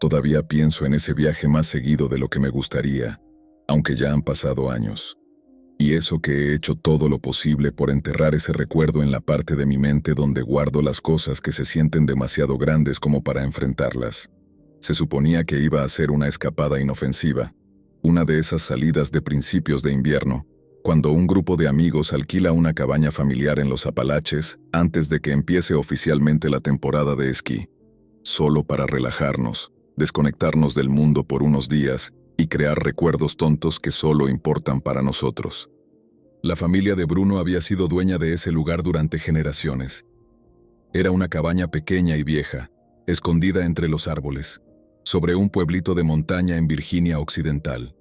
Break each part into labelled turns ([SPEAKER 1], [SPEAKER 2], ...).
[SPEAKER 1] Todavía pienso en ese viaje más seguido de lo que me gustaría, aunque ya han pasado años. Y eso que he hecho todo lo posible por enterrar ese recuerdo en la parte de mi mente donde guardo las cosas que se sienten demasiado grandes como para enfrentarlas. Se suponía que iba a ser una escapada inofensiva, una de esas salidas de principios de invierno, cuando un grupo de amigos alquila una cabaña familiar en los Apalaches antes de que empiece oficialmente la temporada de esquí, solo para relajarnos, desconectarnos del mundo por unos días y crear recuerdos tontos que solo importan para nosotros. La familia de Bruno había sido dueña de ese lugar durante generaciones. Era una cabaña pequeña y vieja, escondida entre los árboles, sobre un pueblito de montaña en Virginia Occidental.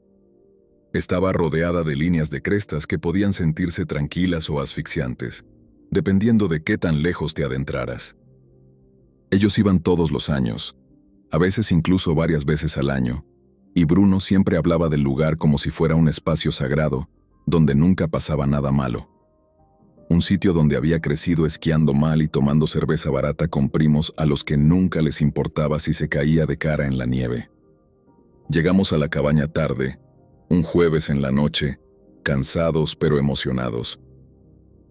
[SPEAKER 1] Estaba rodeada de líneas de crestas que podían sentirse tranquilas o asfixiantes, dependiendo de qué tan lejos te adentraras. Ellos iban todos los años, a veces incluso varias veces al año, y Bruno siempre hablaba del lugar como si fuera un espacio sagrado, donde nunca pasaba nada malo. Un sitio donde había crecido esquiando mal y tomando cerveza barata con primos a los que nunca les importaba si se caía de cara en la nieve. Llegamos a la cabaña tarde, un jueves en la noche, cansados pero emocionados.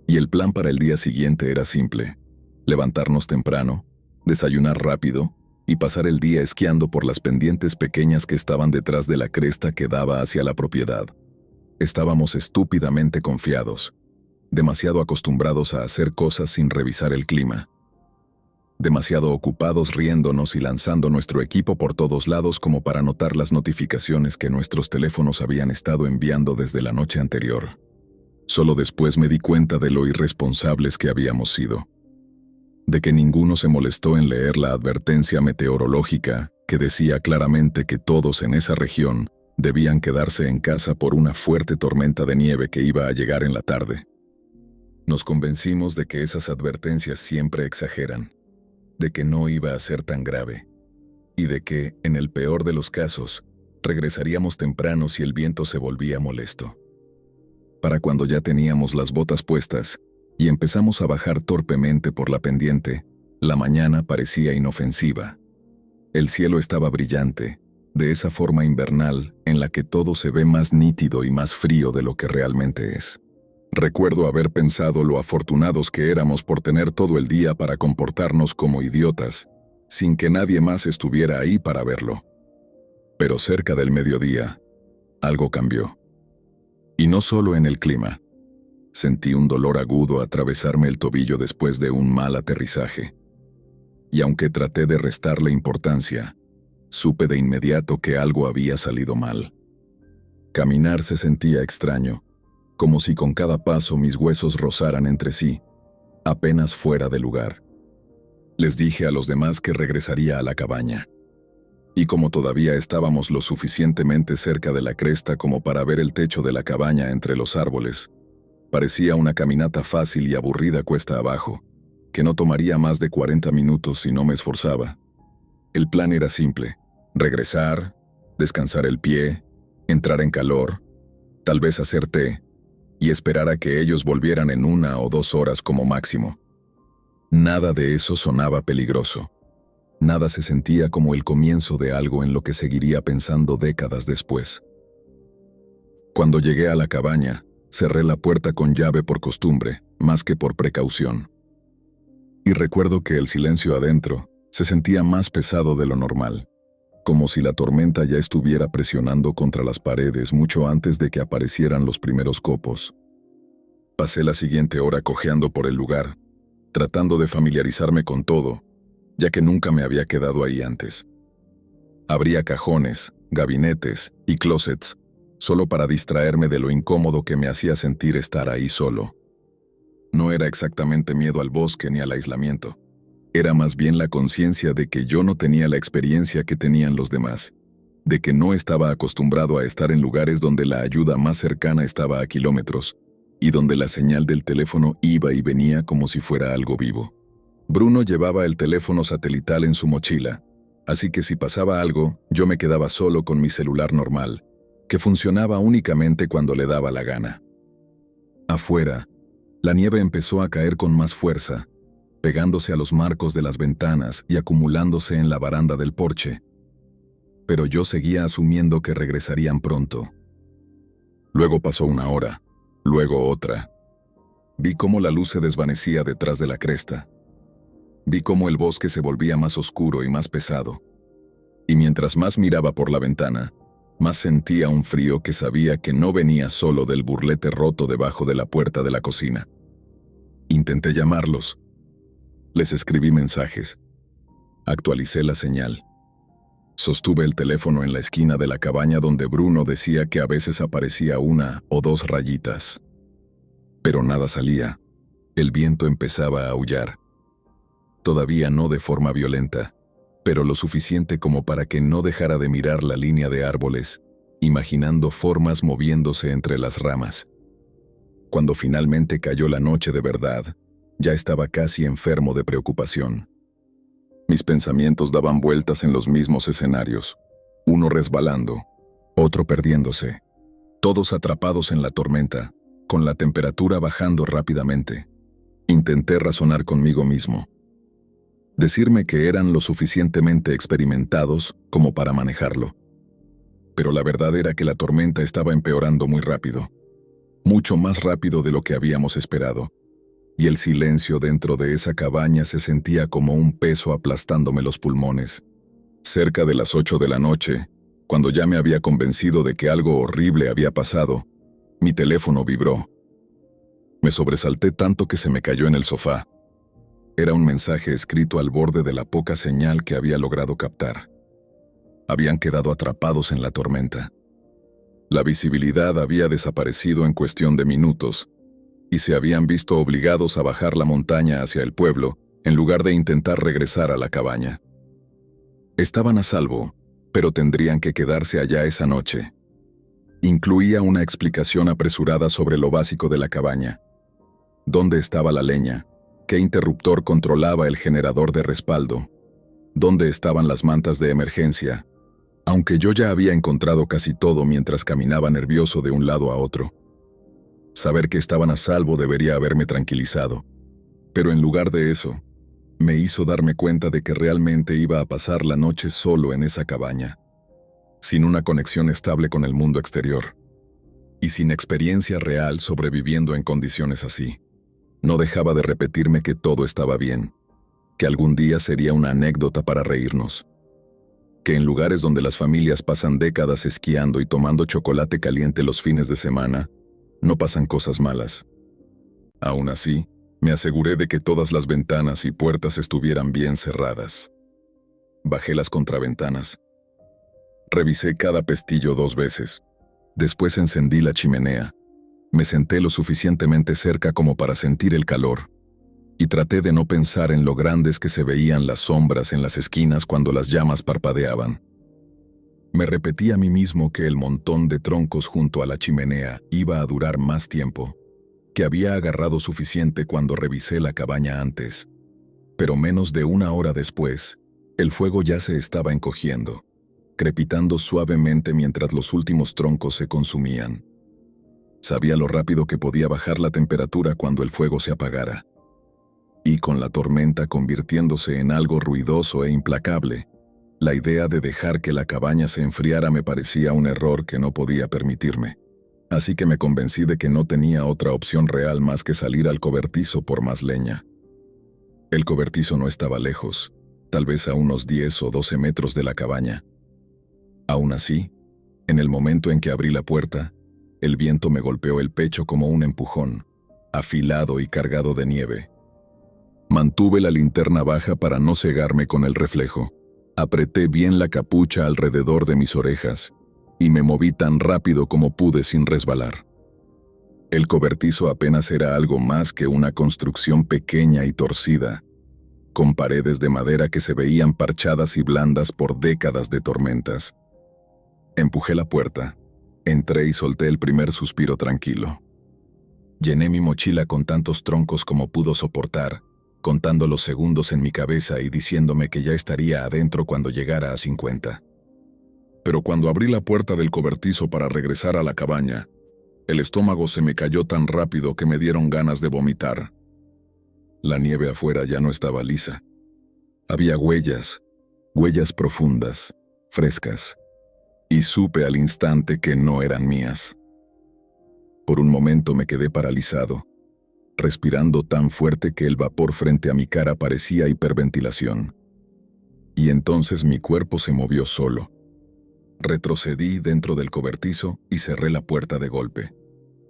[SPEAKER 1] Y el plan para el día siguiente era simple: levantarnos temprano, desayunar rápido y pasar el día esquiando por las pendientes pequeñas que estaban detrás de la cresta que daba hacia la propiedad. Estábamos estúpidamente confiados, demasiado acostumbrados a hacer cosas sin revisar el clima, demasiado ocupados riéndonos y lanzando nuestro equipo por todos lados como para notar las notificaciones que nuestros teléfonos habían estado enviando desde la noche anterior. Solo después me di cuenta de lo irresponsables que habíamos sido, de que ninguno se molestó en leer la advertencia meteorológica que decía claramente que todos en esa región debían quedarse en casa por una fuerte tormenta de nieve que iba a llegar en la tarde. Nos convencimos de que esas advertencias siempre exageran, de que no iba a ser tan grave, y de que, en el peor de los casos, regresaríamos temprano si el viento se volvía molesto. Para cuando ya teníamos las botas puestas y empezamos a bajar torpemente por la pendiente, la mañana parecía inofensiva. El cielo estaba brillante, de esa forma invernal en la que todo se ve más nítido y más frío de lo que realmente es. Recuerdo haber pensado lo afortunados que éramos por tener todo el día para comportarnos como idiotas, sin que nadie más estuviera ahí para verlo. Pero cerca del mediodía, algo cambió. Y no solo en el clima. Sentí un dolor agudo atravesarme el tobillo después de un mal aterrizaje. Y aunque traté de restarle importancia, supe de inmediato que algo había salido mal. Caminar se sentía extraño, como si con cada paso mis huesos rozaran entre sí, apenas fuera de lugar. Les dije a los demás que regresaría a la cabaña. Y como todavía estábamos lo suficientemente cerca de la cresta como para ver el techo de la cabaña entre los árboles, parecía una caminata fácil y aburrida cuesta abajo, que no tomaría más de 40 minutos si no me esforzaba. El plan era simple: regresar, descansar el pie, entrar en calor, tal vez hacer té, y esperar a que ellos volvieran en 1 o 2 horas como máximo. Nada de eso sonaba peligroso. Nada se sentía como el comienzo de algo en lo que seguiría pensando décadas después. Cuando llegué a la cabaña, cerré la puerta con llave por costumbre, más que por precaución. Y recuerdo que el silencio adentro se sentía más pesado de lo normal, como si la tormenta ya estuviera presionando contra las paredes mucho antes de que aparecieran los primeros copos. Pasé la siguiente hora cojeando por el lugar, tratando de familiarizarme con todo, ya que nunca me había quedado ahí antes. Abría cajones, gabinetes y closets, solo para distraerme de lo incómodo que me hacía sentir estar ahí solo. No era exactamente miedo al bosque ni al aislamiento. Era más bien la conciencia de que yo no tenía la experiencia que tenían los demás, de que no estaba acostumbrado a estar en lugares donde la ayuda más cercana estaba a kilómetros, y donde la señal del teléfono iba y venía como si fuera algo vivo. Bruno llevaba el teléfono satelital en su mochila, así que si pasaba algo, yo me quedaba solo con mi celular normal, que funcionaba únicamente cuando le daba la gana. Afuera, la nieve empezó a caer con más fuerza, pegándose a los marcos de las ventanas y acumulándose en la baranda del porche. pero yo seguía asumiendo que regresarían pronto. Luego pasó una hora, luego otra. Vi cómo la luz se desvanecía detrás de la cresta. Vi cómo el bosque se volvía más oscuro y más pesado. Y mientras más miraba por la ventana, más sentía un frío que sabía que no venía solo del burlete roto debajo de la puerta de la cocina. Intenté llamarlos. Les escribí mensajes. Actualicé la señal. Sostuve el teléfono en la esquina de la cabaña donde Bruno decía que a veces aparecía una o dos rayitas. Pero nada salía. El viento empezaba a aullar. Todavía no de forma violenta, pero lo suficiente como para que no dejara de mirar la línea de árboles, imaginando formas moviéndose entre las ramas. Cuando finalmente cayó la noche de verdad, ya estaba casi enfermo de preocupación. Mis pensamientos daban vueltas en los mismos escenarios, uno resbalando, otro perdiéndose, todos atrapados en la tormenta, con la temperatura bajando rápidamente. Intenté razonar conmigo mismo. Decirme que eran lo suficientemente experimentados como para manejarlo. Pero la verdad era que la tormenta estaba empeorando muy rápido, mucho más rápido de lo que habíamos esperado, y el silencio dentro de esa cabaña se sentía como un peso aplastándome los pulmones. Cerca de las 8 de la noche, cuando ya me había convencido de que algo horrible había pasado, mi teléfono vibró. Me sobresalté tanto que se me cayó en el sofá. Era un mensaje escrito al borde de la poca señal que había logrado captar. Habían quedado atrapados en la tormenta. La visibilidad había desaparecido en cuestión de minutos, y se habían visto obligados a bajar la montaña hacia el pueblo, en lugar de intentar regresar a la cabaña. Estaban a salvo, pero tendrían que quedarse allá esa noche. Incluía una explicación apresurada sobre lo básico de la cabaña. ¿Dónde estaba la leña? ¿Qué interruptor controlaba el generador de respaldo? ¿Dónde estaban las mantas de emergencia? Aunque yo ya había encontrado casi todo mientras caminaba nervioso de un lado a otro. Saber que estaban a salvo debería haberme tranquilizado. Pero en lugar de eso, me hizo darme cuenta de que realmente iba a pasar la noche solo en esa cabaña, sin una conexión estable con el mundo exterior, y sin experiencia real sobreviviendo en condiciones así. No dejaba de repetirme que todo estaba bien, que algún día sería una anécdota para reírnos, que en lugares donde las familias pasan décadas esquiando y tomando chocolate caliente los fines de semana, no pasan cosas malas. Aún así, me aseguré de que todas las ventanas y puertas estuvieran bien cerradas. Bajé las contraventanas. Revisé cada pestillo 2 veces. Después encendí la chimenea. Me senté lo suficientemente cerca como para sentir el calor. Y traté de no pensar en lo grandes que se veían las sombras en las esquinas cuando las llamas parpadeaban. Me repetí a mí mismo que el montón de troncos junto a la chimenea iba a durar más tiempo, que había agarrado suficiente cuando revisé la cabaña antes. Pero menos de 1 hora después, el fuego ya se estaba encogiendo, crepitando suavemente mientras los últimos troncos se consumían. Sabía lo rápido que podía bajar la temperatura cuando el fuego se apagara. Y con la tormenta convirtiéndose en algo ruidoso e implacable, la idea de dejar que la cabaña se enfriara me parecía un error que no podía permitirme. Así que me convencí de que no tenía otra opción real más que salir al cobertizo por más leña. El cobertizo no estaba lejos, tal vez a unos 10 o 12 metros de la cabaña. Aún así, en el momento en que abrí la puerta, el viento me golpeó el pecho como un empujón, afilado y cargado de nieve. Mantuve la linterna baja para no cegarme con el reflejo. Apreté bien la capucha alrededor de mis orejas y me moví tan rápido como pude sin resbalar. El cobertizo apenas era algo más que una construcción pequeña y torcida, con paredes de madera que se veían parchadas y blandas por décadas de tormentas. Empujé la puerta, entré y solté el primer suspiro tranquilo. Llené mi mochila con tantos troncos como pudo soportar, contando los segundos en mi cabeza y diciéndome que ya estaría adentro cuando llegara a 50. Pero cuando abrí la puerta del cobertizo para regresar a la cabaña, el estómago se me cayó tan rápido que me dieron ganas de vomitar. La nieve afuera ya no estaba lisa. Había huellas profundas, frescas, y supe al instante que no eran mías. Por un momento me quedé paralizado, respirando tan fuerte que el vapor frente a mi cara parecía hiperventilación. Y entonces mi cuerpo se movió solo. Retrocedí dentro del cobertizo y cerré la puerta de golpe,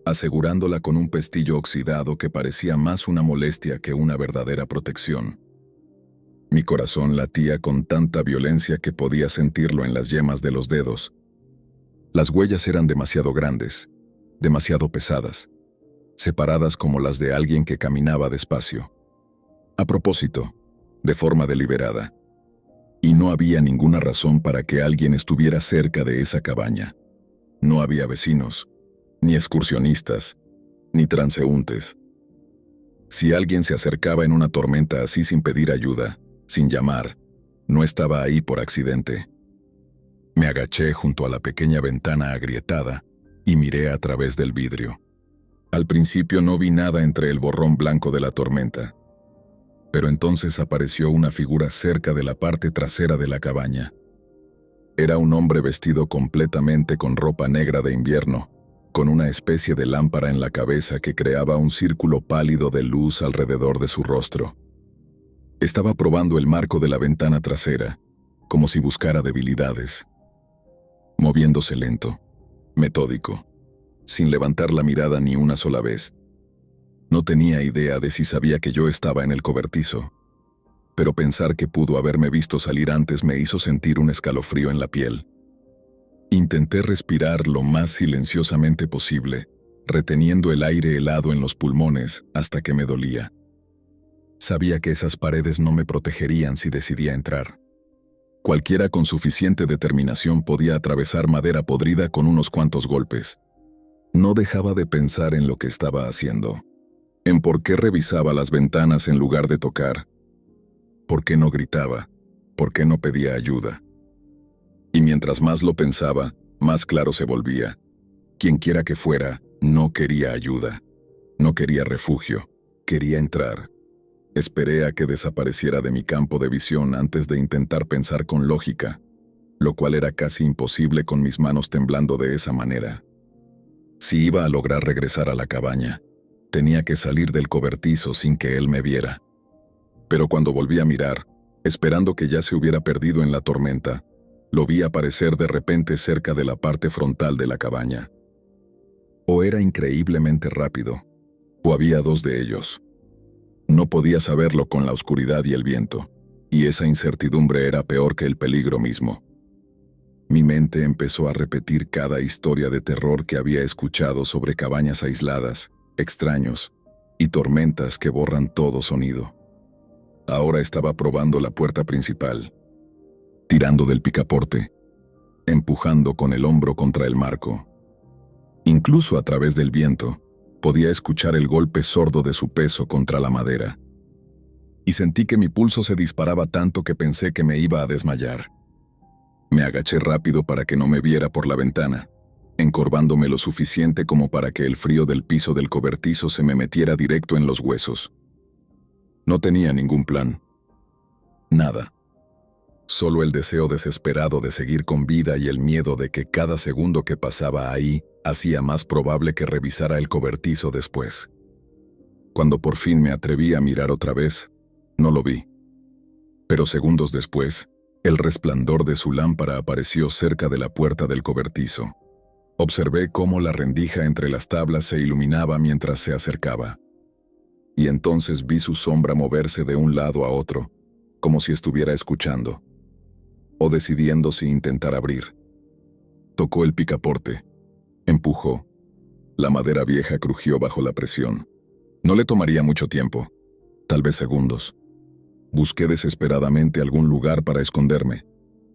[SPEAKER 1] asegurándola con un pestillo oxidado que parecía más una molestia que una verdadera protección. Mi corazón latía con tanta violencia que podía sentirlo en las yemas de los dedos. Las huellas eran demasiado grandes, demasiado pesadas, separadas como las de alguien que caminaba despacio. A propósito, de forma deliberada. Y no había ninguna razón para que alguien estuviera cerca de esa cabaña. No había vecinos, ni excursionistas, ni transeúntes. Si alguien se acercaba en una tormenta así sin pedir ayuda, sin llamar, no estaba ahí por accidente. Me agaché junto a la pequeña ventana agrietada y miré a través del vidrio. Al principio no vi nada entre el borrón blanco de la tormenta, pero entonces apareció una figura cerca de la parte trasera de la cabaña. Era un hombre vestido completamente con ropa negra de invierno, con una especie de lámpara en la cabeza que creaba un círculo pálido de luz alrededor de su rostro. Estaba probando el marco de la ventana trasera, como si buscara debilidades. Moviéndose lento, metódico, sin levantar la mirada ni una sola vez. No tenía idea de si sabía que yo estaba en el cobertizo, pero pensar que pudo haberme visto salir antes me hizo sentir un escalofrío en la piel. Intenté respirar lo más silenciosamente posible, reteniendo el aire helado en los pulmones hasta que me dolía. Sabía que esas paredes no me protegerían si decidía entrar. Cualquiera con suficiente determinación podía atravesar madera podrida con unos cuantos golpes. No dejaba de pensar en lo que estaba haciendo, en por qué revisaba las ventanas en lugar de tocar, por qué no gritaba, por qué no pedía ayuda. Y mientras más lo pensaba, más claro se volvía. Quienquiera que fuera, no quería ayuda, no quería refugio, quería entrar. Esperé a que desapareciera de mi campo de visión antes de intentar pensar con lógica, lo cual era casi imposible con mis manos temblando de esa manera. Si iba a lograr regresar a la cabaña, tenía que salir del cobertizo sin que él me viera. Pero cuando volví a mirar, esperando que ya se hubiera perdido en la tormenta, lo vi aparecer de repente cerca de la parte frontal de la cabaña. O era increíblemente rápido, o había dos de ellos. No podía saberlo con la oscuridad y el viento, y esa incertidumbre era peor que el peligro mismo. Mi mente empezó a repetir cada historia de terror que había escuchado sobre cabañas aisladas, extraños, y tormentas que borran todo sonido. Ahora estaba probando la puerta principal, tirando del picaporte, empujando con el hombro contra el marco. Incluso a través del viento, podía escuchar el golpe sordo de su peso contra la madera. Y sentí que mi pulso se disparaba tanto que pensé que me iba a desmayar. Me agaché rápido para que no me viera por la ventana, encorvándome lo suficiente como para que el frío del piso del cobertizo se me metiera directo en los huesos. No tenía ningún plan. Nada. Solo el deseo desesperado de seguir con vida y el miedo de que cada segundo que pasaba ahí hacía más probable que revisara el cobertizo después. Cuando por fin me atreví a mirar otra vez, no lo vi. Pero segundos después, el resplandor de su lámpara apareció cerca de la puerta del cobertizo. Observé cómo la rendija entre las tablas se iluminaba mientras se acercaba. Y entonces vi su sombra moverse de un lado a otro, como si estuviera escuchando, o decidiendo si intentar abrir. Tocó el picaporte, empujó. La madera vieja crujió bajo la presión. No le tomaría mucho tiempo, tal vez segundos. Busqué desesperadamente algún lugar para esconderme,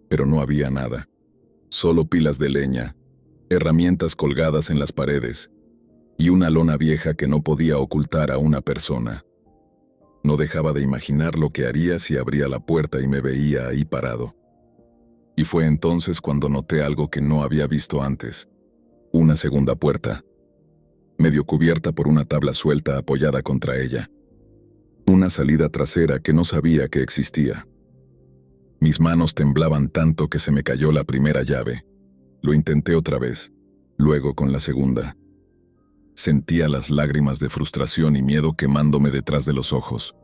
[SPEAKER 1] pero no había nada. Solo pilas de leña, herramientas colgadas en las paredes, y una lona vieja que no podía ocultar a una persona. No dejaba de imaginar lo que haría si abría la puerta y me veía ahí parado. Y fue entonces cuando noté algo que no había visto antes. Una segunda puerta, medio cubierta por una tabla suelta apoyada contra ella. Una salida trasera que no sabía que existía. Mis manos temblaban tanto que se me cayó la primera llave, Lo intenté otra vez, luego con la segunda. Sentía las lágrimas de frustración y miedo quemándome detrás de los ojos.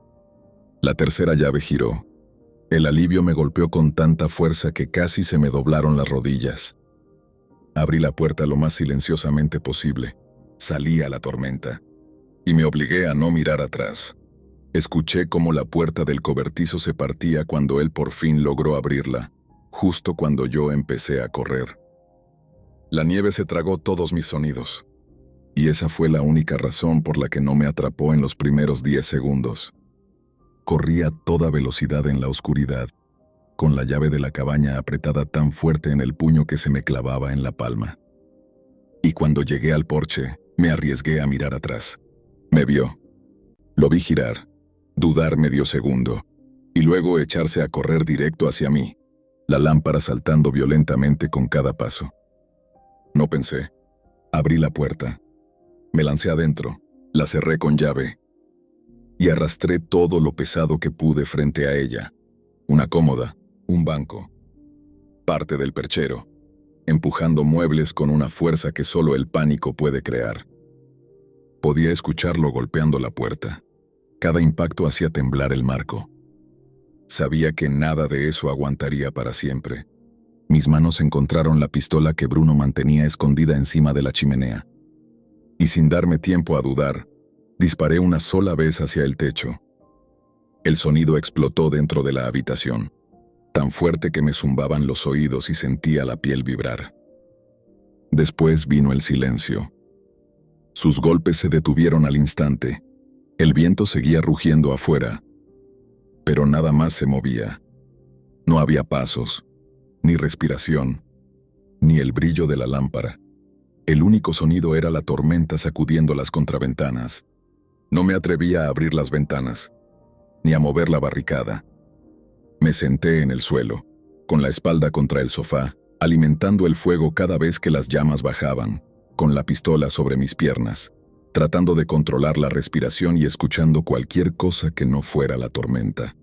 [SPEAKER 1] La tercera llave giró. El alivio me golpeó con tanta fuerza que casi se me doblaron las rodillas. Abrí la puerta lo más silenciosamente posible. Salí a la tormenta. Y me obligué a no mirar atrás. Escuché cómo la puerta del cobertizo se partía cuando él por fin logró abrirla, justo cuando yo empecé a correr. La nieve se tragó todos mis sonidos. Y esa fue la única razón por la que no me atrapó en los primeros 10 segundos. Corrí a toda velocidad en la oscuridad, con la llave de la cabaña apretada tan fuerte en el puño que se me clavaba en la palma. Y cuando llegué al porche, me arriesgué a mirar atrás. Me vio. Lo vi girar, dudar medio segundo, y luego echarse a correr directo hacia mí, la lámpara saltando violentamente con cada paso. No pensé. Abrí la puerta. Me lancé adentro, la cerré con llave y arrastré todo lo pesado que pude frente a ella. Una cómoda, un banco, parte del perchero, empujando muebles con una fuerza que solo el pánico puede crear. Podía escucharlo golpeando la puerta. Cada impacto hacía temblar el marco. Sabía que nada de eso aguantaría para siempre. Mis manos encontraron la pistola que Bruno mantenía escondida encima de la chimenea. Y sin darme tiempo a dudar, disparé una sola vez hacia el techo. El sonido explotó dentro de la habitación, tan fuerte que me zumbaban los oídos y sentía la piel vibrar. Después vino el silencio. Sus golpes se detuvieron al instante. El viento seguía rugiendo afuera, pero nada más se movía. No había pasos, ni respiración, ni el brillo de la lámpara. El único sonido era la tormenta sacudiendo las contraventanas. No me atrevía a abrir las ventanas, ni a mover la barricada. Me senté en el suelo, con la espalda contra el sofá, alimentando el fuego cada vez que las llamas bajaban, con la pistola sobre mis piernas, tratando de controlar la respiración y escuchando cualquier cosa que no fuera la tormenta.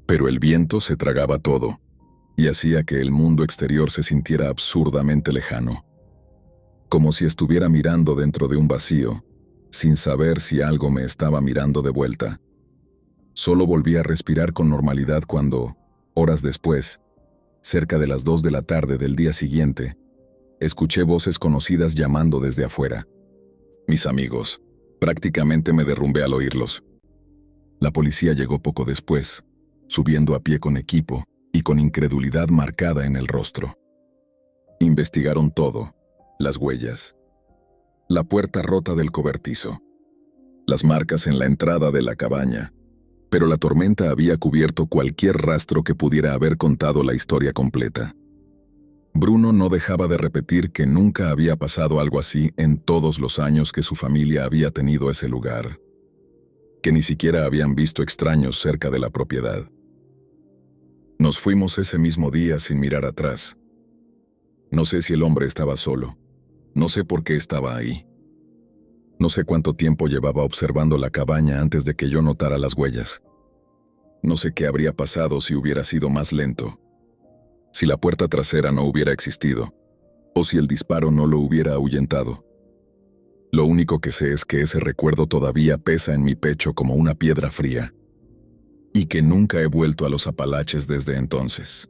[SPEAKER 1] Pero el viento se tragaba todo, y hacía que el mundo exterior se sintiera absurdamente lejano. Como si estuviera mirando dentro de un vacío, sin saber si algo me estaba mirando de vuelta. Solo volví a respirar con normalidad cuando, horas después, cerca de las 2 de la tarde del día siguiente, escuché voces conocidas llamando desde afuera. Mis amigos. Prácticamente me derrumbé al oírlos. La policía llegó poco después, subiendo a pie con equipo y con incredulidad marcada en el rostro. Investigaron todo. Las huellas, la puerta rota del cobertizo, las marcas en la entrada de la cabaña, pero la tormenta había cubierto cualquier rastro que pudiera haber contado la historia completa. Bruno no dejaba de repetir que nunca había pasado algo así en todos los años que su familia había tenido ese lugar, que ni siquiera habían visto extraños cerca de la propiedad. Nos fuimos ese mismo día sin mirar atrás. No sé si el hombre estaba solo. No sé por qué estaba ahí. No sé cuánto tiempo llevaba observando la cabaña antes de que yo notara las huellas. No sé qué habría pasado si hubiera sido más lento, si la puerta trasera no hubiera existido, o si el disparo no lo hubiera ahuyentado. Lo único que sé es que ese recuerdo todavía pesa en mi pecho como una piedra fría, y que nunca he vuelto a los Apalaches desde entonces.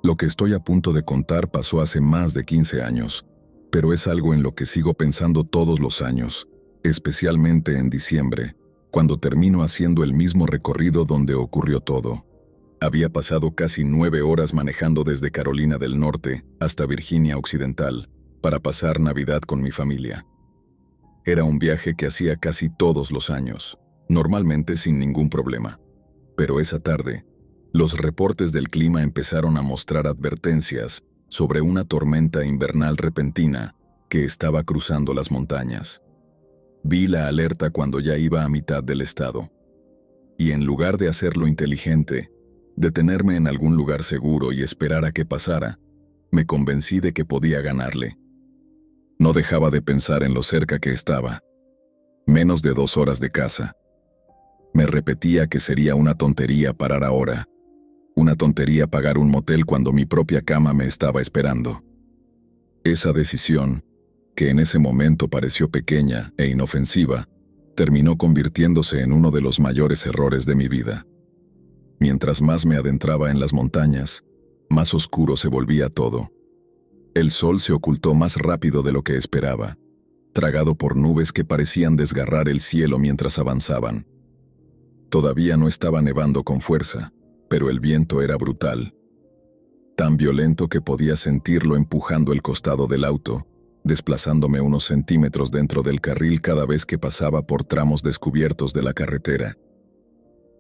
[SPEAKER 1] Lo que estoy a punto de contar pasó hace más de 15 años, pero es algo en lo que sigo pensando todos los años, especialmente en diciembre, cuando termino haciendo el mismo recorrido donde ocurrió todo. Había pasado casi 9 horas manejando desde Carolina del Norte hasta Virginia Occidental para pasar Navidad con mi familia. Era un viaje que hacía casi todos los años, normalmente sin ningún problema. Pero esa tarde, los reportes del clima empezaron a mostrar advertencias sobre una tormenta invernal repentina que estaba cruzando las montañas. Vi la alerta cuando ya iba a mitad del estado. Y en lugar de hacerlo inteligente, detenerme en algún lugar seguro y esperar a que pasara, me convencí de que podía ganarle. No dejaba de pensar en lo cerca que estaba. Menos de 2 horas de casa. Me repetía que sería una tontería parar ahora. Una tontería pagar un motel cuando mi propia cama me estaba esperando. Esa decisión, que en ese momento pareció pequeña e inofensiva, terminó convirtiéndose en uno de los mayores errores de mi vida. Mientras más me adentraba en las montañas, más oscuro se volvía todo. El sol se ocultó más rápido de lo que esperaba, tragado por nubes que parecían desgarrar el cielo mientras avanzaban. Todavía no estaba nevando con fuerza, pero el viento era brutal. Tan violento que podía sentirlo empujando el costado del auto, desplazándome unos centímetros dentro del carril cada vez que pasaba por tramos descubiertos de la carretera.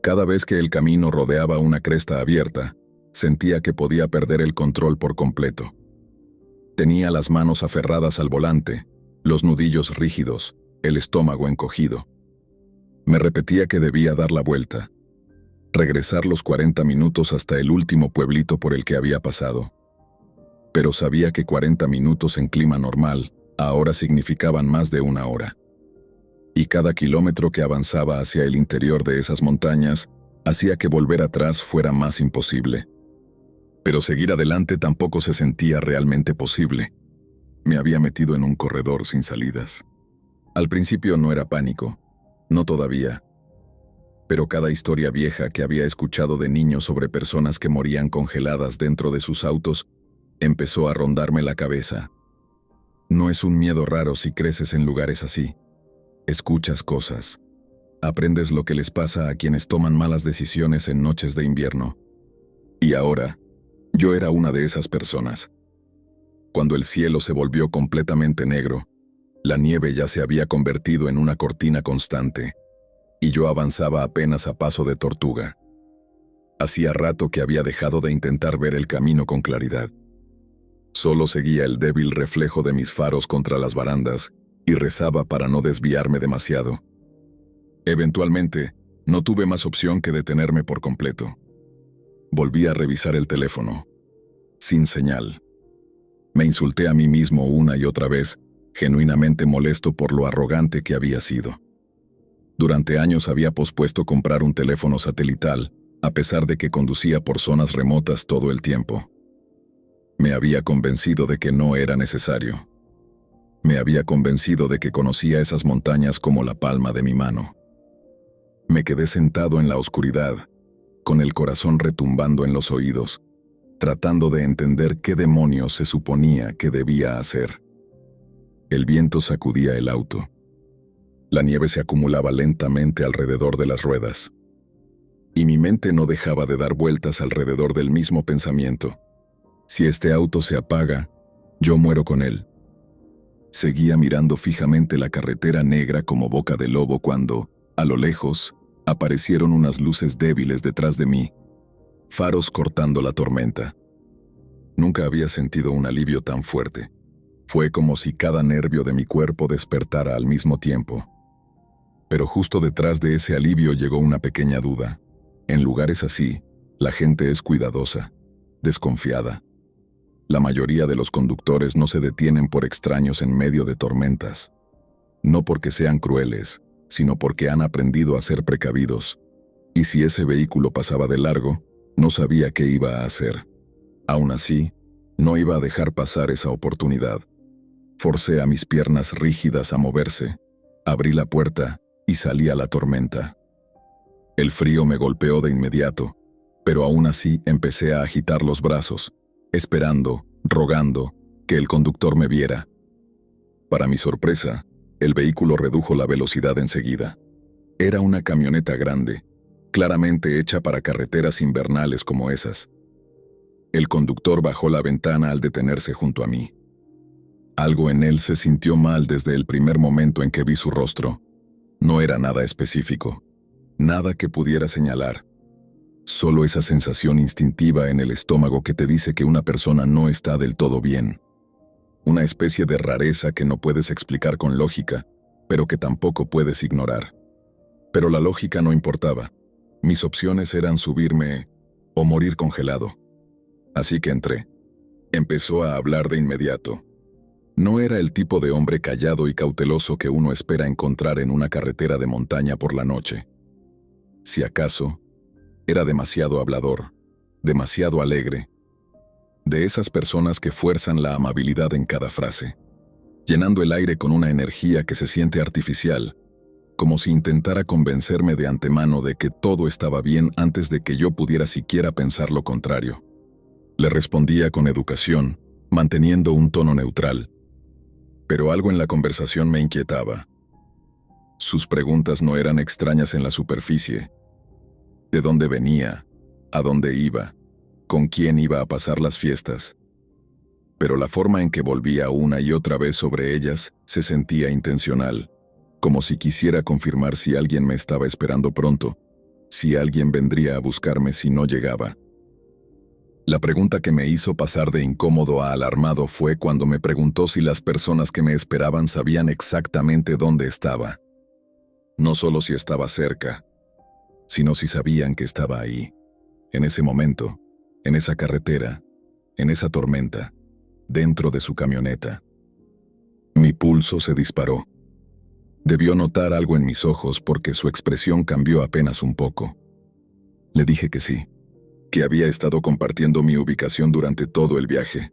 [SPEAKER 1] Cada vez que el camino rodeaba una cresta abierta, sentía que podía perder el control por completo. Tenía las manos aferradas al volante, los nudillos rígidos, el estómago encogido. Me repetía que debía dar la vuelta, regresar los 40 minutos hasta el último pueblito por el que había pasado. Pero sabía que 40 minutos en clima normal ahora significaban más de 1 hora. Y cada kilómetro que avanzaba hacia el interior de esas montañas hacía que volver atrás fuera más imposible. Pero seguir adelante tampoco se sentía realmente posible. Me había metido en un corredor sin salidas. Al principio no era pánico, no todavía. Pero cada historia vieja que había escuchado de niños sobre personas que morían congeladas dentro de sus autos empezó a rondarme la cabeza. No es un miedo raro si creces en lugares así. Escuchas cosas. Aprendes lo que les pasa a quienes toman malas decisiones en noches de invierno. Y ahora, yo era una de esas personas. Cuando el cielo se volvió completamente negro, la nieve ya se había convertido en una cortina constante, y yo avanzaba apenas a paso de tortuga. Hacía rato que había dejado de intentar ver el camino con claridad. Solo seguía el débil reflejo de mis faros contra las barandas y rezaba para no desviarme demasiado. Eventualmente, no tuve más opción que detenerme por completo. Volví a revisar el teléfono. Sin señal. Me insulté a mí mismo una y otra vez, genuinamente molesto por lo arrogante que había sido. Durante años había pospuesto comprar un teléfono satelital, a pesar de que conducía por zonas remotas todo el tiempo. Me había convencido de que no era necesario. Me había convencido de que conocía esas montañas como la palma de mi mano. Me quedé sentado en la oscuridad, con el corazón retumbando en los oídos, tratando de entender qué demonios se suponía que debía hacer. El viento sacudía el auto. La nieve se acumulaba lentamente alrededor de las ruedas. Y mi mente no dejaba de dar vueltas alrededor del mismo pensamiento. Si este auto se apaga, yo muero con él. Seguía mirando fijamente la carretera negra como boca de lobo cuando, a lo lejos, aparecieron unas luces débiles detrás de mí, faros cortando la tormenta. Nunca había sentido un alivio tan fuerte. Fue como si cada nervio de mi cuerpo despertara al mismo tiempo. Pero justo detrás de ese alivio llegó una pequeña duda. En lugares así, la gente es cuidadosa, desconfiada. La mayoría de los conductores no se detienen por extraños en medio de tormentas. No porque sean crueles, sino porque han aprendido a ser precavidos. Y si ese vehículo pasaba de largo, no sabía qué iba a hacer. Aún así, no iba a dejar pasar esa oportunidad. Forcé a mis piernas rígidas a moverse, abrí la puerta y salí a la tormenta. El frío me golpeó de inmediato, pero aún así empecé a agitar los brazos, esperando, rogando, que el conductor me viera. Para mi sorpresa, el vehículo redujo la velocidad enseguida. Era una camioneta grande, claramente hecha para carreteras invernales como esas. El conductor bajó la ventana al detenerse junto a mí. Algo en él se sintió mal desde el primer momento en que vi su rostro. No era nada específico, nada que pudiera señalar. Solo esa sensación instintiva en el estómago que te dice que una persona no está del todo bien. Una especie de rareza que no puedes explicar con lógica, pero que tampoco puedes ignorar. Pero la lógica no importaba. Mis opciones eran subirme o morir congelado. Así que entré. Empezó a hablar de inmediato. No era el tipo de hombre callado y cauteloso que uno espera encontrar en una carretera de montaña por la noche. Si acaso, era demasiado hablador, demasiado alegre, de esas personas que fuerzan la amabilidad en cada frase, llenando el aire con una energía que se siente artificial, como si intentara convencerme de antemano de que todo estaba bien antes de que yo pudiera siquiera pensar lo contrario. Le respondía con educación, manteniendo un tono neutral. Pero algo en la conversación me inquietaba. Sus preguntas no eran extrañas en la superficie. ¿De dónde venía? ¿A dónde iba? ¿Con quién iba a pasar las fiestas? Pero la forma en que volvía una y otra vez sobre ellas se sentía intencional, como si quisiera confirmar si alguien me estaba esperando pronto, si alguien vendría a buscarme si no llegaba. La pregunta que me hizo pasar de incómodo a alarmado fue cuando me preguntó si las personas que me esperaban sabían exactamente dónde estaba. No solo si estaba cerca, sino si sabían que estaba ahí, en ese momento, en esa carretera, en esa tormenta, dentro de su camioneta. Mi pulso se disparó. Debió notar algo en mis ojos porque su expresión cambió apenas un poco. Le dije que sí, que había estado compartiendo mi ubicación durante todo el viaje,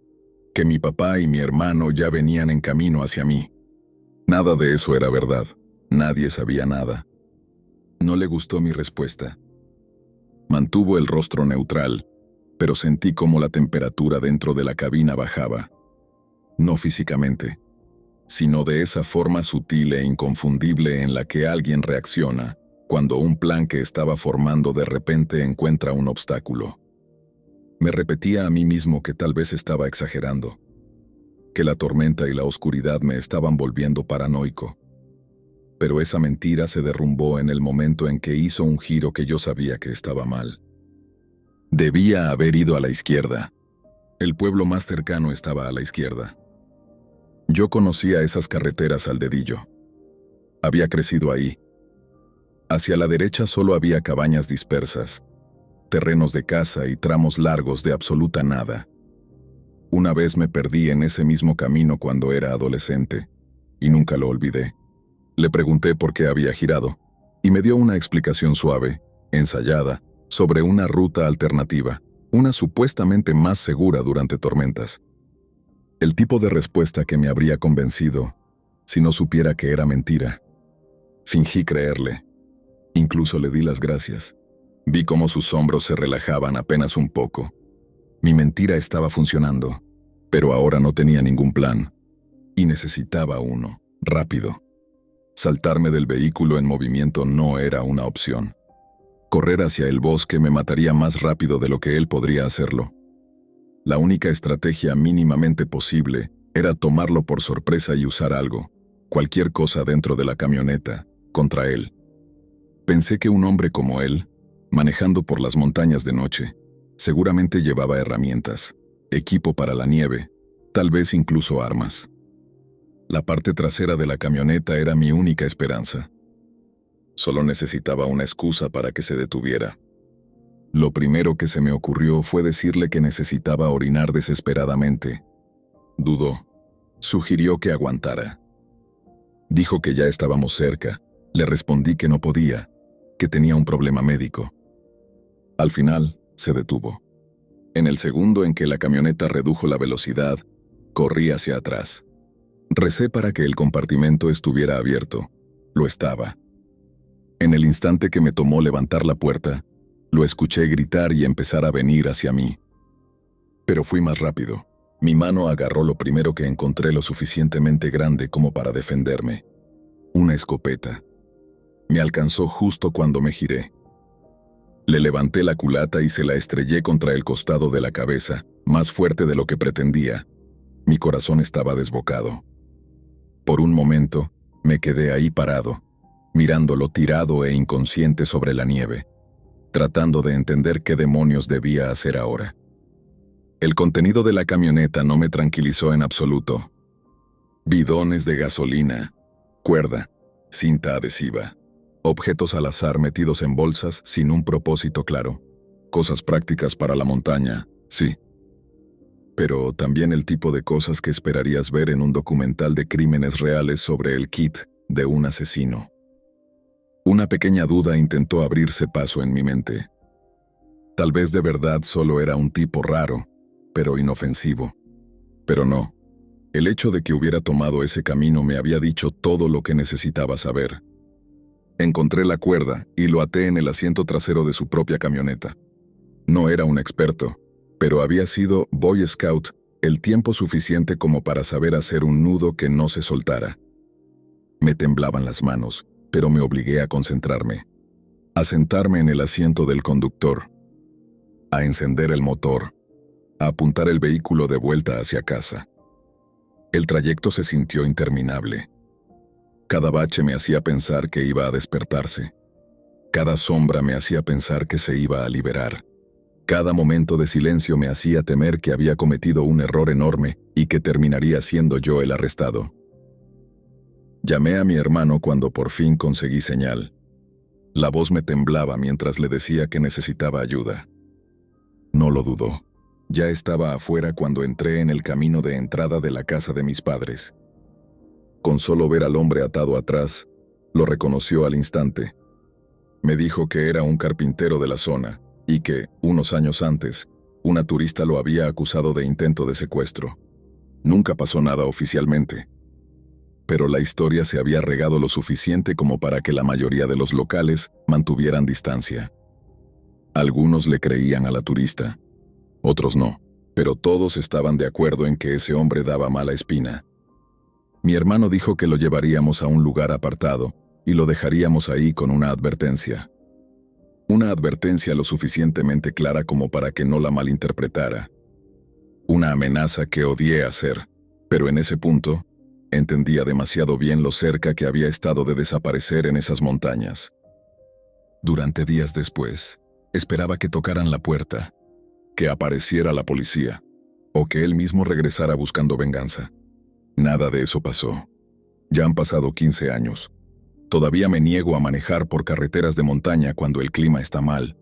[SPEAKER 1] que mi papá y mi hermano ya venían en camino hacia mí. Nada de eso era verdad, nadie sabía nada. No le gustó mi respuesta. Mantuvo el rostro neutral, pero sentí como la temperatura dentro de la cabina bajaba. No físicamente, sino de esa forma sutil e inconfundible en la que alguien reacciona cuando un plan que estaba formando de repente encuentra un obstáculo. Me repetía a mí mismo que tal vez estaba exagerando, que la tormenta y la oscuridad me estaban volviendo paranoico. Pero esa mentira se derrumbó en el momento en que hizo un giro que yo sabía que estaba mal. Debía haber ido a la izquierda. El pueblo más cercano estaba a la izquierda. Yo conocía esas carreteras al dedillo. Había crecido ahí. Hacia la derecha solo había cabañas dispersas, terrenos de caza y tramos largos de absoluta nada. Una vez me perdí en ese mismo camino cuando era adolescente, y nunca lo olvidé. Le pregunté por qué había girado, y me dio una explicación suave, ensayada, sobre una ruta alternativa, una supuestamente más segura durante tormentas. El tipo de respuesta que me habría convencido si no supiera que era mentira. Fingí creerle. Incluso le di las gracias. Vi cómo sus hombros se relajaban apenas un poco. Mi mentira estaba funcionando, pero ahora no tenía ningún plan. Y necesitaba uno, rápido. Saltarme del vehículo en movimiento no era una opción. Correr hacia el bosque me mataría más rápido de lo que él podría hacerlo. La única estrategia mínimamente posible era tomarlo por sorpresa y usar algo, cualquier cosa dentro de la camioneta, contra él. Pensé que un hombre como él, manejando por las montañas de noche, seguramente llevaba herramientas, equipo para la nieve, tal vez incluso armas. La parte trasera de la camioneta era mi única esperanza. Solo necesitaba una excusa para que se detuviera. Lo primero que se me ocurrió fue decirle que necesitaba orinar desesperadamente. Dudó. Sugirió que aguantara. Dijo que ya estábamos cerca. Le respondí que no podía, que tenía un problema médico. Al final, se detuvo. En el segundo en que la camioneta redujo la velocidad, corrí hacia atrás. Recé para que el compartimento estuviera abierto. Lo estaba. En el instante que me tomó levantar la puerta, lo escuché gritar y empezar a venir hacia mí. Pero fui más rápido. Mi mano agarró lo primero que encontré lo suficientemente grande como para defenderme. Una escopeta. Me alcanzó justo cuando me giré. Le levanté la culata y se la estrellé contra el costado de la cabeza, más fuerte de lo que pretendía. Mi corazón estaba desbocado. Por un momento, me quedé ahí parado, mirándolo tirado e inconsciente sobre la nieve, tratando de entender qué demonios debía hacer ahora. El contenido de la camioneta no me tranquilizó en absoluto. Bidones de gasolina, cuerda, cinta adhesiva, objetos al azar metidos en bolsas sin un propósito claro. Cosas prácticas para la montaña, sí. pero también el tipo de cosas que esperarías ver en un documental de crímenes reales sobre el kit de un asesino. Una pequeña duda intentó abrirse paso en mi mente. Tal vez de verdad solo era un tipo raro, pero inofensivo. Pero no. El hecho de que hubiera tomado ese camino me había dicho todo lo que necesitaba saber. Encontré la cuerda y lo até en el asiento trasero de su propia camioneta. No era un experto, pero había sido Boy Scout el tiempo suficiente como para saber hacer un nudo que no se soltara. Me temblaban las manos, pero me obligué a concentrarme, a sentarme en el asiento del conductor, a encender el motor, a apuntar el vehículo de vuelta hacia casa. El trayecto se sintió interminable. Cada bache me hacía pensar que iba a despertarse. Cada sombra me hacía pensar que se iba a liberar. Cada momento de silencio me hacía temer que había cometido un error enorme y que terminaría siendo yo el arrestado. Llamé a mi hermano cuando por fin conseguí señal. La voz me temblaba mientras le decía que necesitaba ayuda. No lo dudó. Ya estaba afuera cuando entré en el camino de entrada de la casa de mis padres. Con solo ver al hombre atado atrás, lo reconoció al instante. Me dijo que era un carpintero de la zona y que, unos años antes, una turista lo había acusado de intento de secuestro. Nunca pasó nada oficialmente, pero la historia se había regado lo suficiente como para que la mayoría de los locales mantuvieran distancia. Algunos le creían a la turista, otros no, pero todos estaban de acuerdo en que ese hombre daba mala espina. Mi hermano dijo que lo llevaríamos a un lugar apartado y lo dejaríamos ahí con una advertencia. Una advertencia lo suficientemente clara como para que no la malinterpretara. Una amenaza que odié hacer, pero en ese punto, entendía demasiado bien lo cerca que había estado de desaparecer en esas montañas. Durante días después, esperaba que tocaran la puerta, que apareciera la policía, o que él mismo regresara buscando venganza. Nada de eso pasó. Ya han pasado 15 años. Todavía me niego a manejar por carreteras de montaña cuando el clima está mal.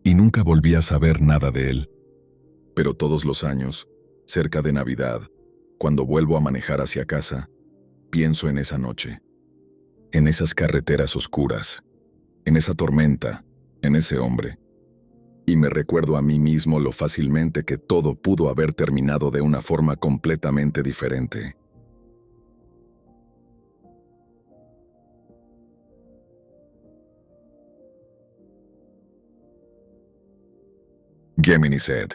[SPEAKER 1] Y nunca volví a saber nada de él. Pero todos los años, cerca de Navidad, cuando vuelvo a manejar hacia casa, pienso en esa noche. En esas carreteras oscuras. En esa tormenta. En ese hombre. Y me recuerdo a mí mismo lo fácilmente que todo pudo haber terminado de una forma completamente diferente. Gemini said.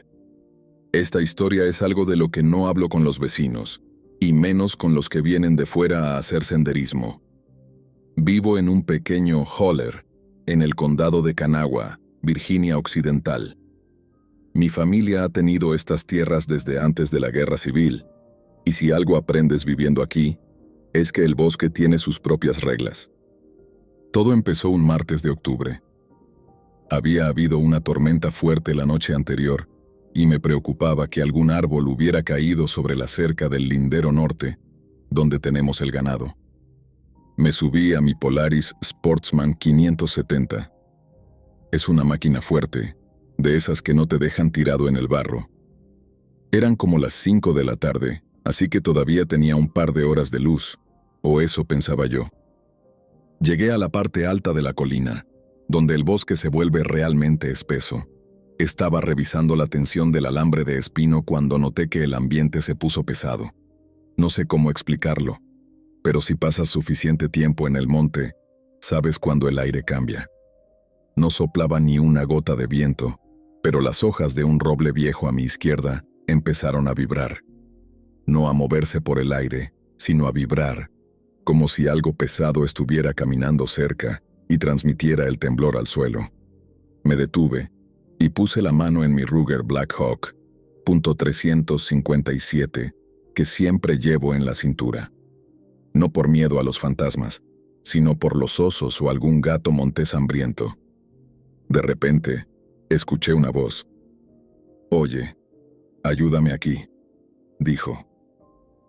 [SPEAKER 1] Esta historia es algo de lo que no hablo con los vecinos, y menos con los que vienen de fuera a hacer senderismo. Vivo en un pequeño holler, en el condado de Kanawha, Virginia Occidental. Mi familia ha tenido estas tierras desde antes de la Guerra Civil, y si algo aprendes viviendo aquí, es que el bosque tiene sus propias reglas. Todo empezó un martes de octubre. Había habido una tormenta fuerte la noche anterior, y me preocupaba que algún árbol hubiera caído sobre la cerca del lindero norte, donde tenemos el ganado. Me subí a mi Polaris Sportsman 570. Es una máquina fuerte, de esas que no te dejan tirado en el barro. Eran como las 5 de la tarde, así que todavía tenía un par de horas de luz, o eso pensaba yo. Llegué a la parte alta de la colina, donde el bosque se vuelve realmente espeso. Estaba revisando la tensión del alambre de espino cuando noté que el ambiente se puso pesado. No sé cómo explicarlo, pero si pasas suficiente tiempo en el monte, sabes cuando el aire cambia. No soplaba ni una gota de viento, pero las hojas de un roble viejo a mi izquierda empezaron a vibrar. No a moverse por el aire, sino a vibrar, como si algo pesado estuviera caminando cerca y transmitiera el temblor al suelo. Me detuve y puse la mano en mi Ruger Blackhawk .357, que siempre llevo en la cintura. No por miedo a los fantasmas, sino por los osos o algún gato montés hambriento. De repente, escuché una voz. «Oye, ayúdame aquí», dijo.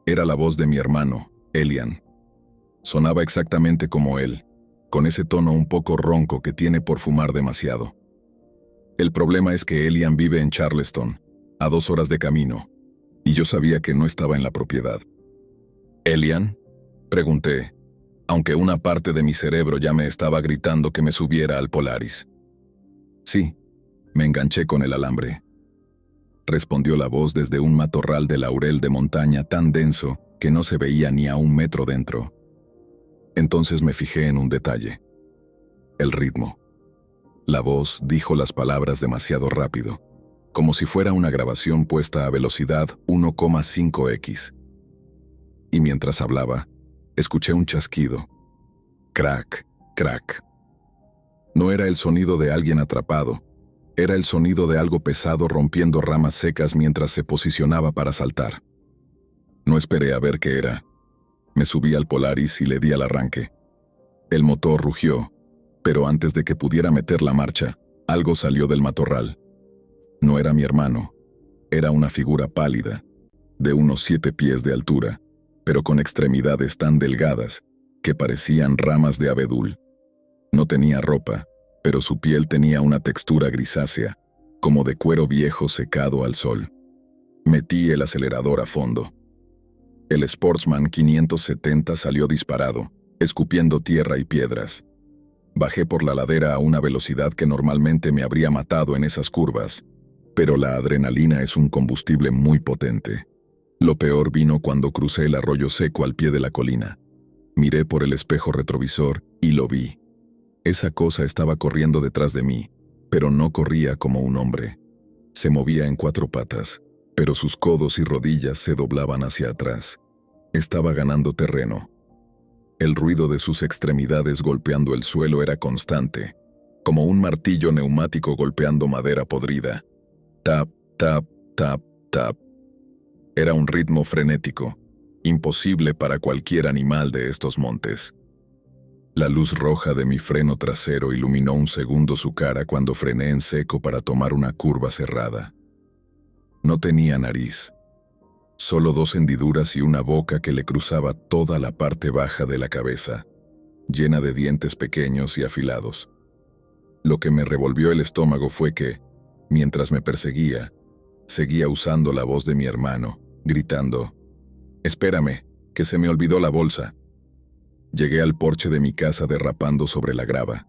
[SPEAKER 1] Era la voz de mi hermano, Elian. Sonaba exactamente como él, con ese tono un poco ronco que tiene por fumar demasiado. El problema es que Elian vive en Charleston, a 2 horas de camino, y yo sabía que no estaba en la propiedad. ¿Elian?, pregunté, aunque una parte de mi cerebro ya me estaba gritando que me subiera al Polaris. Sí, me enganché con el alambre, respondió la voz desde un matorral de laurel de montaña tan denso que no se veía ni a 1 metro dentro. Entonces me fijé en un detalle: el ritmo. La voz dijo las palabras demasiado rápido, como si fuera una grabación puesta a velocidad 1,5x. Y mientras hablaba, escuché un chasquido. Crack, crack. No era el sonido de alguien atrapado, era el sonido de algo pesado rompiendo ramas secas mientras se posicionaba para saltar. No esperé a ver qué era. Me subí al Polaris y le di al arranque. El motor rugió, pero antes de que pudiera meter la marcha, algo salió del matorral. No era mi hermano, era una figura pálida, de unos 7 pies de altura, pero con extremidades tan delgadas que parecían ramas de abedul. No tenía ropa, pero su piel tenía una textura grisácea, como de cuero viejo secado al sol. Metí el acelerador a fondo. El Sportsman 570 salió disparado, escupiendo tierra y piedras. Bajé por la ladera a una velocidad que normalmente me habría matado en esas curvas, pero la adrenalina es un combustible muy potente. Lo peor vino cuando crucé el arroyo seco al pie de la colina. Miré por el espejo retrovisor y lo vi. Esa cosa estaba corriendo detrás de mí, pero no corría como un hombre. Se movía en 4 patas, pero sus codos y rodillas se doblaban hacia atrás. Estaba ganando terreno. El ruido de sus extremidades golpeando el suelo era constante, como un martillo neumático golpeando madera podrida. Tap, tap, tap, tap. Era un ritmo frenético, imposible para cualquier animal de estos montes. La luz roja de mi freno trasero iluminó un segundo su cara cuando frené en seco para tomar una curva cerrada. No tenía nariz, solo 2 hendiduras y una boca que le cruzaba toda la parte baja de la cabeza, llena de dientes pequeños y afilados. Lo que me revolvió el estómago fue que, mientras me perseguía, seguía usando la voz de mi hermano, gritando: «Espérame, que se me olvidó la bolsa». Llegué al porche de mi casa derrapando sobre la grava.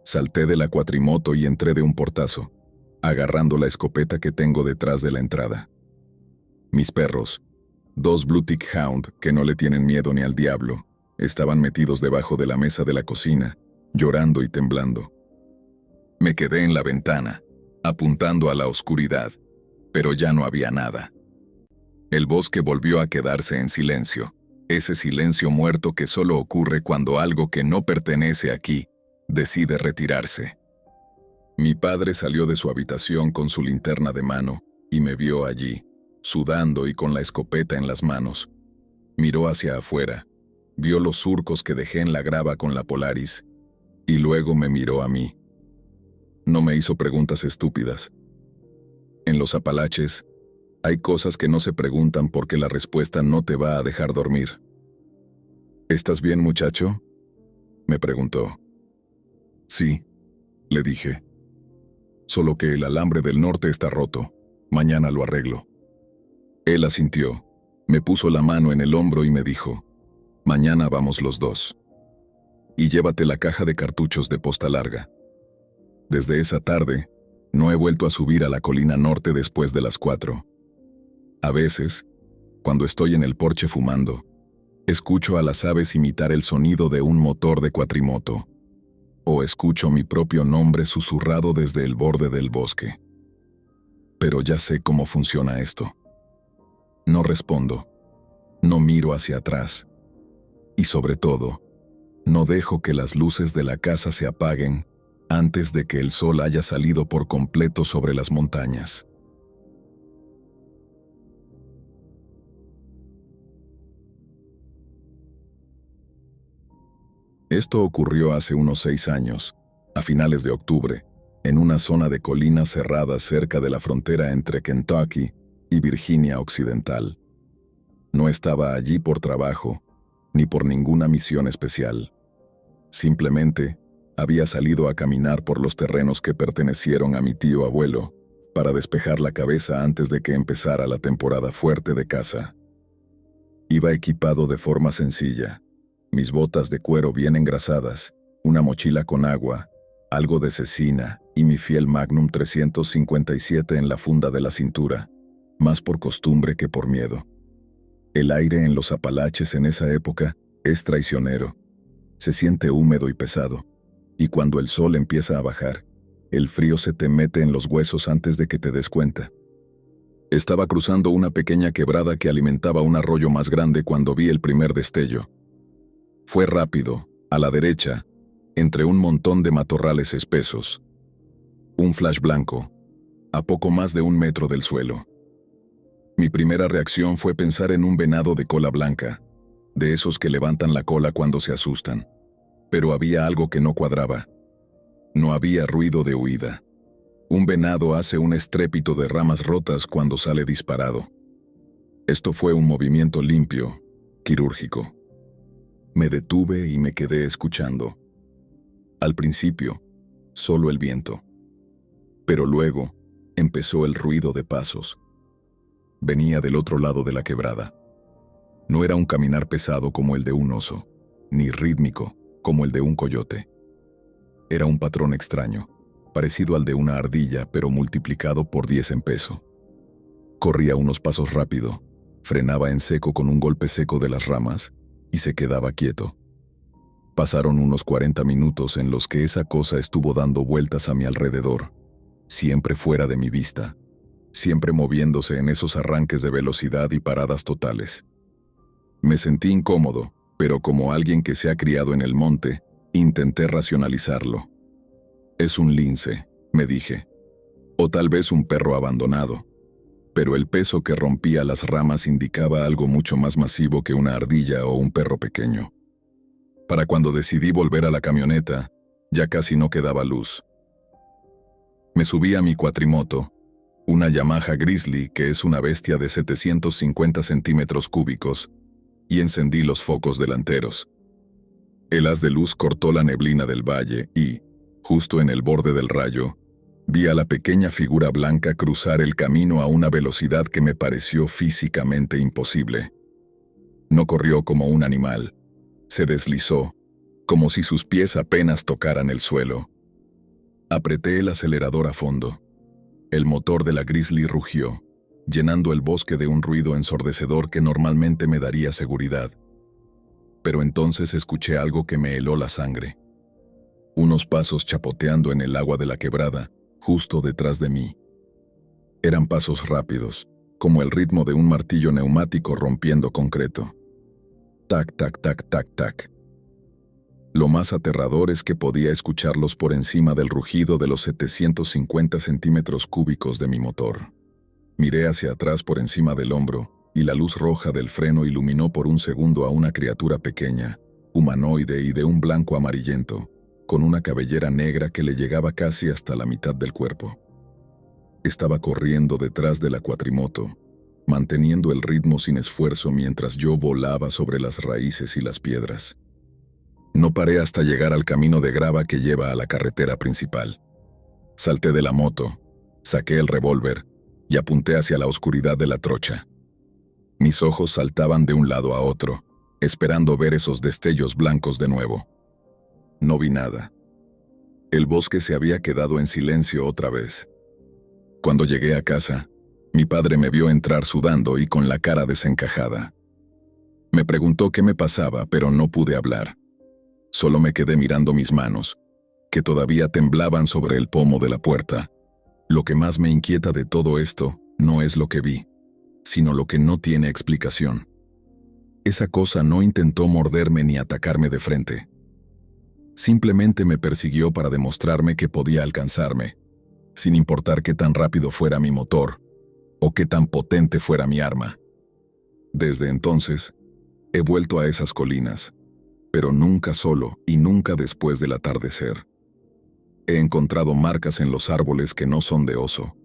[SPEAKER 1] Salté de la cuatrimoto y entré de un portazo, agarrando la escopeta que tengo detrás de la entrada. Mis perros, 2 Blue Tick Hound que no le tienen miedo ni al diablo, estaban metidos debajo de la mesa de la cocina, llorando y temblando. Me quedé en la ventana, apuntando a la oscuridad, pero ya no había nada. El bosque volvió a quedarse en silencio, ese silencio muerto que solo ocurre cuando algo que no pertenece aquí decide retirarse. Mi padre salió de su habitación con su linterna de mano y me vio allí, sudando y con la escopeta en las manos. Miró hacia afuera, vio los surcos que dejé en la grava con la Polaris, y luego me miró a mí. No me hizo preguntas estúpidas. En los Apalaches, hay cosas que no se preguntan porque la respuesta no te va a dejar dormir. ¿Estás bien, muchacho?, me preguntó. Sí, le dije. Solo que el alambre del norte está roto. Mañana lo arreglo. Él asintió, me puso la mano en el hombro y me dijo: mañana vamos los 2. Y llévate la caja de cartuchos de posta larga. Desde esa tarde, no he vuelto a subir a la colina norte después de las 4. A veces, cuando estoy en el porche fumando, escucho a las aves imitar el sonido de un motor de cuatrimoto, o escucho mi propio nombre susurrado desde el borde del bosque. Pero ya sé cómo funciona esto. No respondo, no miro hacia atrás, y sobre todo, no dejo que las luces de la casa se apaguen antes de que el sol haya salido por completo sobre las montañas. Esto ocurrió hace unos 6 años, a finales de octubre, en una zona de colinas cerradas cerca de la frontera entre Kentucky y Virginia Occidental. No estaba allí por trabajo, ni por ninguna misión especial. Simplemente había salido a caminar por los terrenos que pertenecieron a mi tío abuelo, para despejar la cabeza antes de que empezara la temporada fuerte de caza. Iba equipado de forma sencilla, mis botas de cuero bien engrasadas, una mochila con agua, algo de cecina y mi fiel Magnum 357 en la funda de la cintura, más por costumbre que por miedo. El aire en los Apalaches en esa época es traicionero. Se siente húmedo y pesado, y cuando el sol empieza a bajar, el frío se te mete en los huesos antes de que te des cuenta. Estaba cruzando una pequeña quebrada que alimentaba un arroyo más grande cuando vi el primer destello. Fue rápido, a la derecha, entre un montón de matorrales espesos. Un flash blanco, a poco más de 1 metro del suelo. Mi primera reacción fue pensar en un venado de cola blanca, de esos que levantan la cola cuando se asustan. Pero había algo que no cuadraba. No había ruido de huida. Un venado hace un estrépito de ramas rotas cuando sale disparado. Esto fue un movimiento limpio, quirúrgico. Me detuve y me quedé escuchando. Al principio, solo el viento. Pero luego, empezó el ruido de pasos. Venía del otro lado de la quebrada. No era un caminar pesado como el de un oso, ni rítmico como el de un coyote. Era un patrón extraño, parecido al de una ardilla, pero multiplicado por 10 en peso. Corría unos pasos rápido, frenaba en seco con un golpe seco de las ramas y se quedaba quieto. Pasaron unos 40 minutos en los que esa cosa estuvo dando vueltas a mi alrededor, siempre fuera de mi vista, siempre moviéndose en esos arranques de velocidad y paradas totales. Me sentí incómodo, pero como alguien que se ha criado en el monte, intenté racionalizarlo. Es un lince, me dije, o tal vez un perro abandonado, pero el peso que rompía las ramas indicaba algo mucho más masivo que una ardilla o un perro pequeño. Para cuando decidí volver a la camioneta, ya casi no quedaba luz. Me subí a mi cuatrimoto, una Yamaha Grizzly que es una bestia de 750 centímetros cúbicos, y encendí los focos delanteros. El haz de luz cortó la neblina del valle y, justo en el borde del rayo, vi a la pequeña figura blanca cruzar el camino a una velocidad que me pareció físicamente imposible. No corrió como un animal, se deslizó, como si sus pies apenas tocaran el suelo. Apreté el acelerador a fondo. El motor de la Grizzly rugió, llenando el bosque de un ruido ensordecedor que normalmente me daría seguridad. Pero entonces escuché algo que me heló la sangre. Unos pasos chapoteando en el agua de la quebrada, justo detrás de mí. Eran pasos rápidos, como el ritmo de un martillo neumático rompiendo concreto. Tac, tac, tac, tac, tac. Lo más aterrador es que podía escucharlos por encima del rugido de los 750 centímetros cúbicos de mi motor. Miré hacia atrás por encima del hombro, y la luz roja del freno iluminó por un segundo a una criatura pequeña, humanoide y de un blanco amarillento, con una cabellera negra que le llegaba casi hasta la mitad del cuerpo. Estaba corriendo detrás de la cuatrimoto, manteniendo el ritmo sin esfuerzo mientras yo volaba sobre las raíces y las piedras. No paré hasta llegar al camino de grava que lleva a la carretera principal. Salté de la moto, saqué el revólver y apunté hacia la oscuridad de la trocha. Mis ojos saltaban de un lado a otro, esperando ver esos destellos blancos de nuevo. No vi nada. El bosque se había quedado en silencio otra vez. Cuando llegué a casa, mi padre me vio entrar sudando y con la cara desencajada. Me preguntó qué me pasaba, pero no pude hablar. Solo me quedé mirando mis manos, que todavía temblaban sobre el pomo de la puerta. Lo que más me inquieta de todo esto no es lo que vi, sino lo que no tiene explicación. Esa cosa no intentó morderme ni atacarme de frente. Simplemente me persiguió para demostrarme que podía alcanzarme, sin importar qué tan rápido fuera mi motor o qué tan potente fuera mi arma. Desde entonces, he vuelto a esas colinas, pero nunca solo y nunca después del atardecer. He encontrado marcas en los árboles que no son de oso.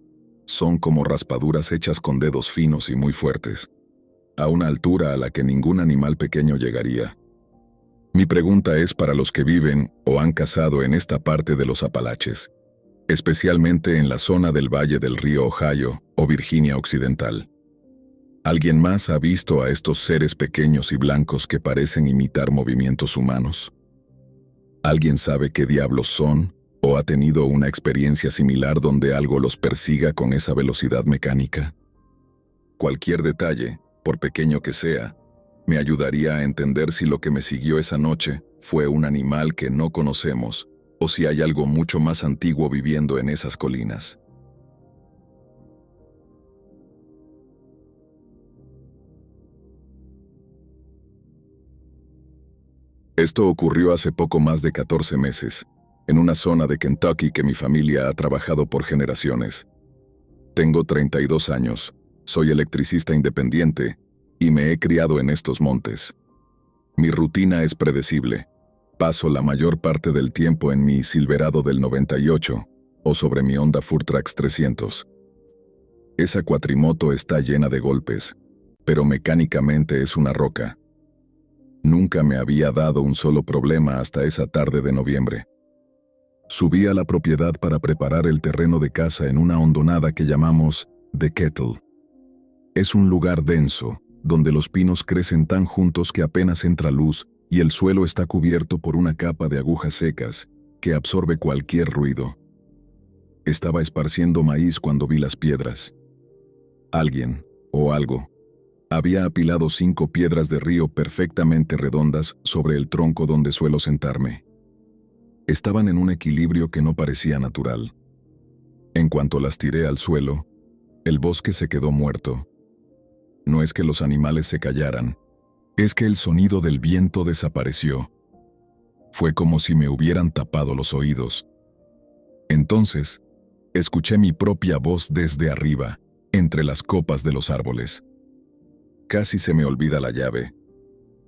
[SPEAKER 1] Son como raspaduras hechas con dedos finos y muy fuertes, a una altura a la que ningún animal pequeño llegaría. Mi pregunta es para los que viven o han cazado en esta parte de los Apalaches. especialmente en la zona del Valle del Río Ohio o Virginia Occidental. ¿Alguien más ha visto a estos seres pequeños y blancos que parecen imitar movimientos humanos? ¿Alguien sabe qué diablos son o ha tenido una experiencia similar donde algo los persiga con esa velocidad mecánica? Cualquier detalle, por pequeño que sea, me ayudaría a entender si lo que me siguió esa noche fue un animal que no conocemos o si hay algo mucho más antiguo viviendo en esas colinas. Esto ocurrió hace poco más de 14 meses, en una zona de Kentucky que mi familia ha trabajado por generaciones. Tengo 32 años, soy electricista independiente y me he criado en estos montes. Mi rutina es predecible. Paso la mayor parte del tiempo en mi Silverado del 98 o sobre mi Honda Furtrax 300. Esa cuatrimoto está llena de golpes, pero mecánicamente es una roca. Nunca me había dado un solo problema hasta esa tarde de noviembre. Subí a la propiedad para preparar el terreno de casa en una hondonada que llamamos The Kettle. Es un lugar denso, donde los pinos crecen tan juntos que apenas entra luz y el suelo está cubierto por una capa de agujas secas que absorbe cualquier ruido. Estaba esparciendo maíz cuando vi las piedras. Alguien, o algo, había apilado 5 piedras de río perfectamente redondas sobre el tronco donde suelo sentarme. Estaban en un equilibrio que no parecía natural. En cuanto las tiré al suelo, el bosque se quedó muerto. No es que los animales se callaran, es que el sonido del viento desapareció. Fue como si me hubieran tapado los oídos. Entonces, escuché mi propia voz desde arriba, entre las copas de los árboles. «Casi se me olvida la llave»,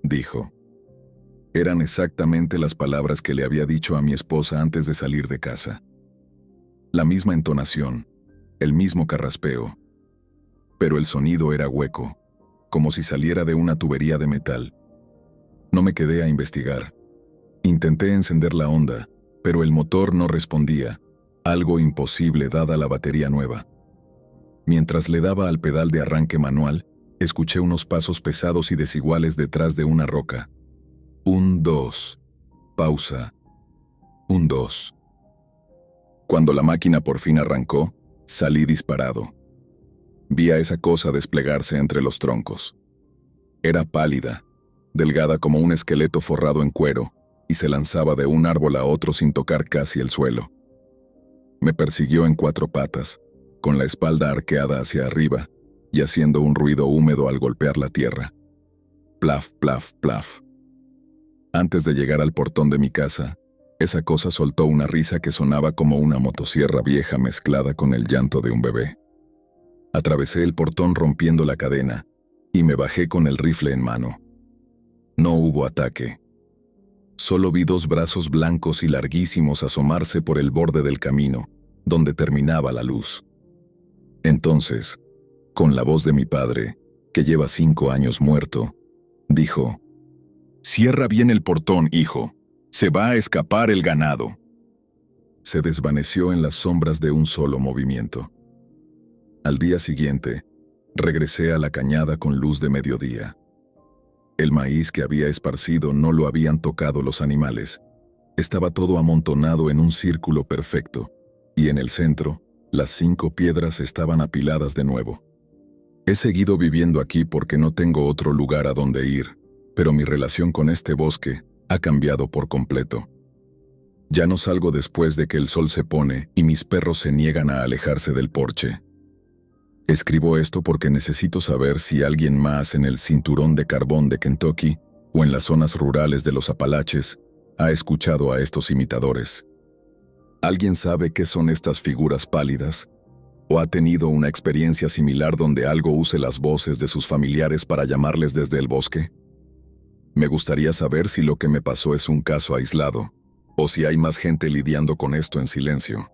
[SPEAKER 1] dijo. Eran exactamente las palabras que le había dicho a mi esposa antes de salir de casa. La misma entonación, el mismo carraspeo. Pero el sonido era hueco, como si saliera de una tubería de metal. No me quedé a investigar. Intenté encender la Honda, pero el motor no respondía, algo imposible dada la batería nueva. Mientras le daba al pedal de arranque manual, escuché unos pasos pesados y desiguales detrás de una roca. 1, 2. Pausa. 1, 2. Cuando la máquina por fin arrancó, salí disparado. Vi a esa cosa desplegarse entre los troncos. Era pálida, delgada como un esqueleto forrado en cuero, y se lanzaba de un árbol a otro sin tocar casi el suelo. Me persiguió en 4 patas, con la espalda arqueada hacia arriba y haciendo un ruido húmedo al golpear la tierra. Plaf, plaf, plaf. Antes de llegar al portón de mi casa, esa cosa soltó una risa que sonaba como una motosierra vieja mezclada con el llanto de un bebé. Atravesé el portón rompiendo la cadena y me bajé con el rifle en mano. No hubo ataque. Solo vi 2 brazos blancos y larguísimos asomarse por el borde del camino, donde terminaba la luz. Entonces, con la voz de mi padre, que lleva 5 años muerto, dijo: «Cierra bien el portón, hijo. Se va a escapar el ganado». Se desvaneció en las sombras de un solo movimiento. Al día siguiente, regresé a la cañada con luz de mediodía. El maíz que había esparcido no lo habían tocado los animales. Estaba todo amontonado en un círculo perfecto, y en el centro, las 5 piedras estaban apiladas de nuevo. He seguido viviendo aquí porque no tengo otro lugar a donde ir, pero mi relación con este bosque ha cambiado por completo. Ya no salgo después de que el sol se pone y mis perros se niegan a alejarse del porche. Escribo esto porque necesito saber si alguien más en el cinturón de carbón de Kentucky o en las zonas rurales de los Apalaches ha escuchado a estos imitadores. ¿Alguien sabe qué son estas figuras pálidas? ¿O ha tenido una experiencia similar donde algo use las voces de sus familiares para llamarles desde el bosque? Me gustaría saber si lo que me pasó es un caso aislado, o si hay más gente lidiando con esto en silencio.